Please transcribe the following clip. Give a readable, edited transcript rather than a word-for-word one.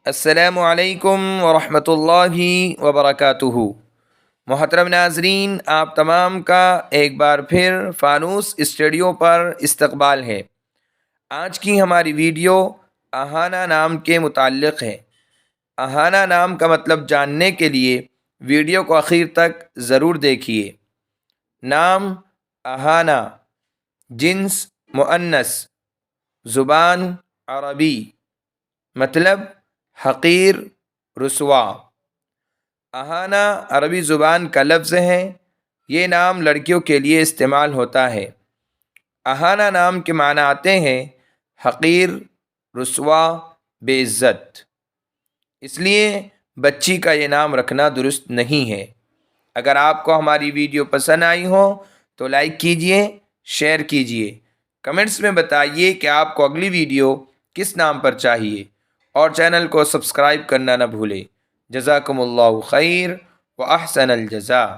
السلام علیکم ورحمۃ اللہ وبرکاتہ۔ محترم ناظرین، آپ تمام کا ایک بار پھر فانوس اسٹوڈیو پر استقبال ہے۔ آج کی ہماری ویڈیو اہانہ نام کے متعلق ہے۔ اہانہ نام کا مطلب جاننے کے لیے ویڈیو کو آخر تک ضرور دیکھیے۔ نام اہانہ، جنس مؤنث، زبان عربی، مطلب حقیر، رسوا۔ اہانہ عربی زبان کا لفظ ہے۔ یہ نام لڑکیوں کے لیے استعمال ہوتا ہے۔ اہانہ نام کے معنی آتے ہیں حقیر، رسوا، بے عزت۔ اس لیے بچی کا یہ نام رکھنا درست نہیں ہے۔ اگر آپ کو ہماری ویڈیو پسند آئی ہو تو لائک کیجئے، شیئر کیجئے، کمنٹس میں بتائیے کہ آپ کو اگلی ویڈیو کس نام پر چاہیے، اور چینل کو سبسکرائب کرنا نہ بھولیں۔ جزاکم اللہ خیر و احسن الجزاء۔